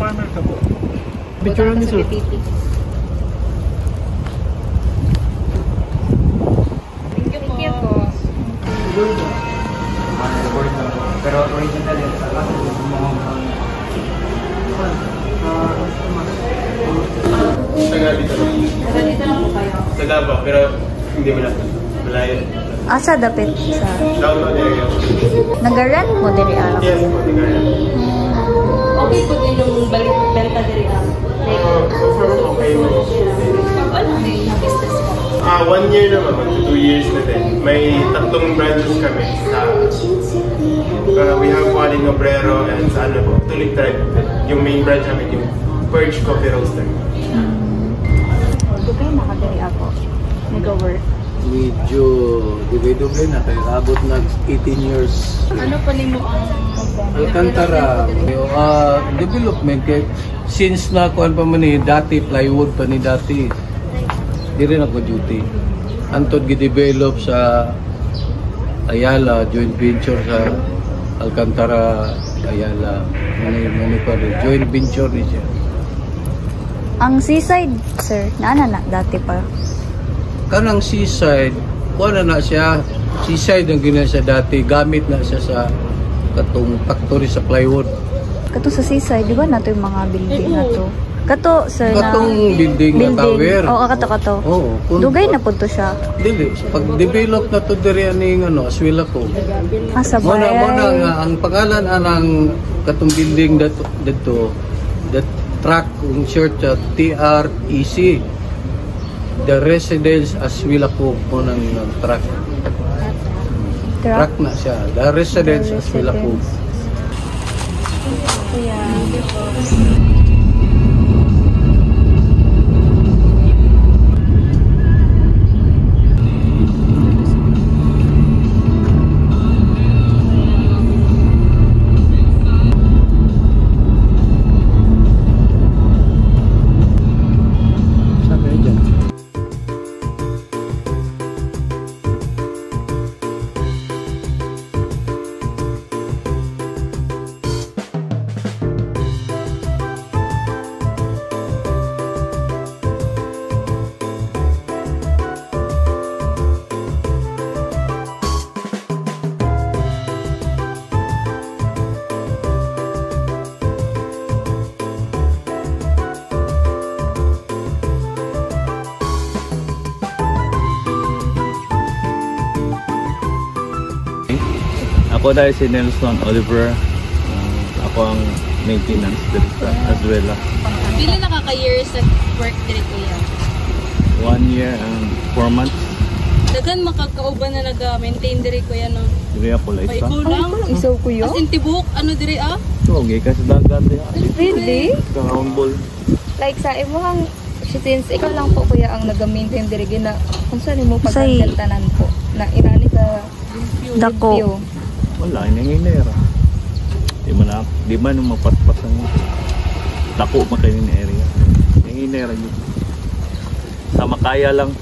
farmer ka po. Picture niyo sir. Thank you po. Pero original yan sa lahat ng mga Taga dito lang. Taga dito lang po kayo? Sa Davao, pero hindi mo lang. Malayo. Asa dapit sa Download area. nagaran mo diri alam. Yes, po, Tagayan. Okay po din yung benta diri So far, okay mo. Ano din yung business mo? 1 year naman, 2 years na din. May 3 branches kami sa we have one in Obrero and sa ano po, Tulig Tribe. Yung main branch namin, yung Perch Coffee Roaster. Dugay na ka diri ako. Nag-work. Medyo dugay-dugay na kaya abot na 18 years. Ano pali mo ang Alcantara, development kay since na kuan pa man ni dati plywood pa ni dati. Di rin ako duty. Antod gi-develop sa Ayala joint venture sa Alcantara Ayala. Mani pa rin joint venture ni siya. Ang seaside, sir, naana na dati pa. Kanang seaside, kuan na siya. Seaside ang gina siya dati, gamit na siya sa katong factory sa plywood. Kato sa seaside, di ba nato yung mga building na to? Kato, sir, Katong building na tower. Oo, kato. Oo. Dugay na po to siya. Dili, pag-develop na to diri aning Aswila ko. Sa Muna bayan. ang pangalan anang katong building dito, that track in short TREC. The Residence Aswila ko mo nang track. Track na siya. The Residence Aswila ko. Ako dahil si Nelson Oliver. Ako ang maintenance director as well. Pili nakaka-years sa work diri kuya? 1 year and 4 months. Dagan makakauban na nag-maintain diri kuya no? Diri ako la isa. Kulang. Isaw kuya? As in tibuk, ano diri ah? Okay, kasi dagat diha. Really? Sa round ball. Like sa imuhang since ikaw lang po kuya ang nag-maintain diri gina kung saan mo Say- pagkantanan po na inani ka Dako. Wala, inanginera. Di man nung mapaspasan mo. Dako makainin area. Inanginera yun. Sa Makaya lang.